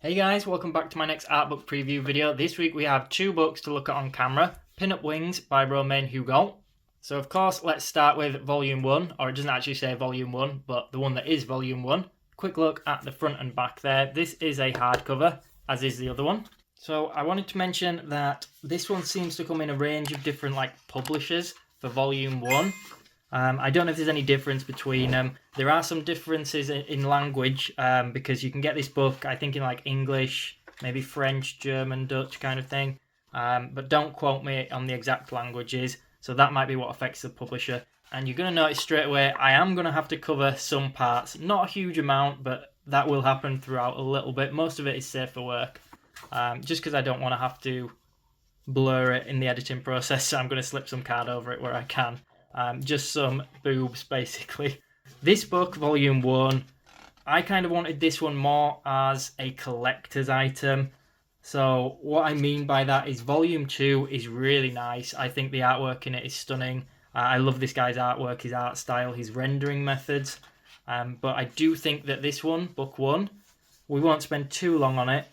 Hey guys, welcome back to my next art book preview video. This week we have two books to look at on camera. Pin-Up Wings by Romain Hugault. So of course, let's start with volume 1, or it doesn't actually say volume 1, but the one that is volume 1. Quick look at the front and back there. This is a hardcover, as is the other one. So I wanted to mention that this one seems to come in a range of different publishers for volume 1. I don't know if there's any difference between them. There are some differences in language because you can get this book, I think, in English, maybe French, German, Dutch kind of thing. But don't quote me on the exact languages. So that might be what affects the publisher. And you're going to notice straight away, I am going to have to cover some parts. Not a huge amount, but that will happen throughout a little bit. Most of it is safe for work. Just because I don't want to have to blur it in the editing process. So I'm going to slip some card over it where I can. Just some boobs, basically. This book, volume 1, I kind of wanted this one more as a collector's item. So what I mean by that is volume 2 is really nice. I think the artwork in it is stunning. I love this guy's artwork, his art style, his rendering methods. But I do think that this one, book 1, we won't spend too long on it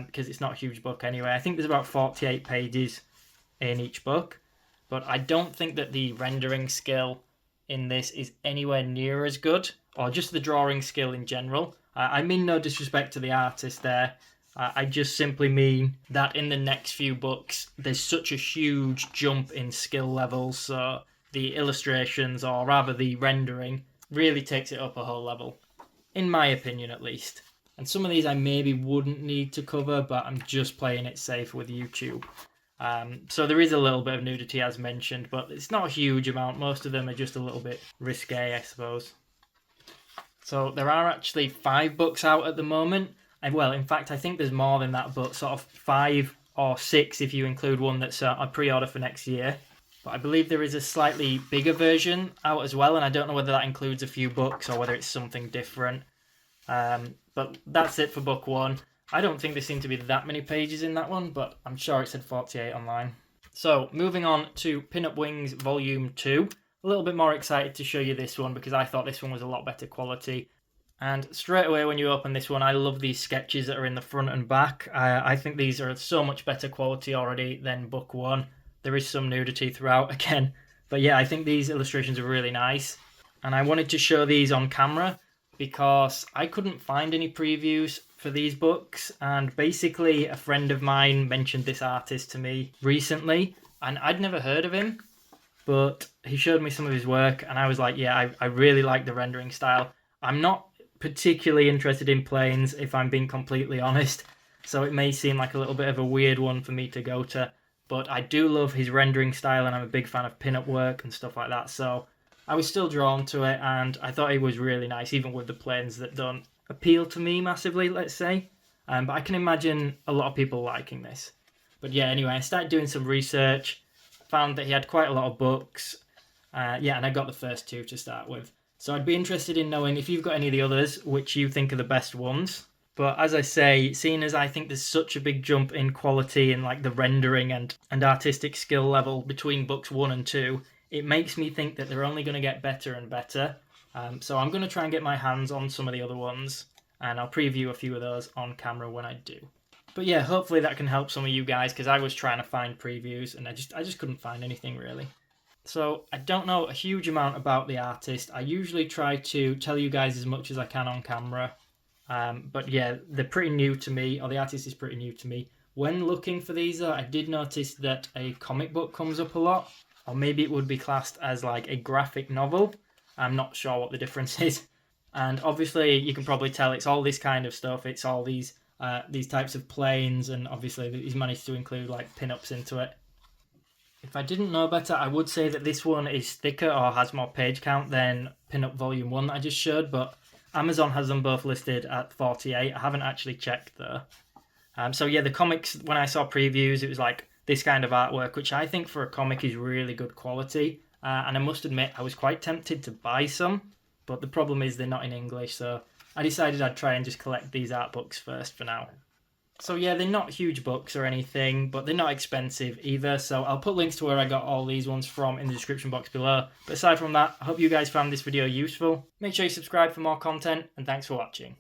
because it's not a huge book anyway. I think there's about 48 pages in each book. But I don't think that the rendering skill in this is anywhere near as good, or just the drawing skill in general. I mean no disrespect to the artist there. I just simply mean that in the next few books, there's such a huge jump in skill levels, so the illustrations, or rather the rendering, really takes it up a whole level. In my opinion, at least. And some of these I maybe wouldn't need to cover, but I'm just playing it safe with YouTube. So there is a little bit of nudity as mentioned, but it's not a huge amount. Most of them are just a little bit risque, I suppose. So there are actually 5 books out at the moment. Well, in fact, I think there's more than that, but sort of 5 or 6 if you include one that's a pre-order for next year. But I believe there is a slightly bigger version out as well, and I don't know whether that includes a few books or whether it's something different. But that's it for book 1. I don't think there seem to be that many pages in that one, but I'm sure it said 48 online. So, moving on to Pin-Up Wings Volume 2. A little bit more excited to show you this one because I thought this one was a lot better quality. And straight away when you open this one, I love these sketches that are in the front and back. I think these are so much better quality already than book 1. There is some nudity throughout again. But yeah, I think these illustrations are really nice. And I wanted to show these on camera because I couldn't find any previews for these books, and basically a friend of mine mentioned this artist to me recently, and I'd never heard of him, but he showed me some of his work, and I was like, yeah, I really like the rendering style. I'm not particularly interested in planes, if I'm being completely honest, so it may seem like a little bit of a weird one for me to go to, but I do love his rendering style, and I'm a big fan of pin-up work and stuff like that, so I was still drawn to it, and I thought it was really nice, even with the planes that don't appeal to me massively, let's say. But I can imagine a lot of people liking this. But yeah, anyway, I started doing some research, found that he had quite a lot of books. And I got the first 2 to start with. So I'd be interested in knowing if you've got any of the others, which you think are the best ones. But as I say, seeing as I think there's such a big jump in quality in the rendering and artistic skill level between books 1 and 2, it makes me think that they're only going to get better and better. So I'm going to try and get my hands on some of the other ones, and I'll preview a few of those on camera when I do. But yeah, hopefully that can help some of you guys, because I was trying to find previews, and I just couldn't find anything really. So I don't know a huge amount about the artist. I usually try to tell you guys as much as I can on camera. But yeah, they're pretty new to me, or the artist is pretty new to me. When looking for these though, I did notice that a comic book comes up a lot, or maybe it would be classed as a graphic novel. I'm not sure what the difference is. And obviously you can probably tell it's all this kind of stuff. It's all these types of planes, and obviously he's managed to include pin-ups into it. If I didn't know better, I would say that this one is thicker or has more page count than Pin-Up Volume 1 that I just showed, but Amazon has them both listed at 48. I haven't actually checked though. So yeah, the comics, when I saw previews, it was this kind of artwork, which I think for a comic is really good quality. And I must admit, I was quite tempted to buy some, but the problem is they're not in English, so I decided I'd try and just collect these art books first for now. So yeah, they're not huge books or anything, but they're not expensive either, so I'll put links to where I got all these ones from in the description box below. But aside from that, I hope you guys found this video useful. Make sure you subscribe for more content, and thanks for watching.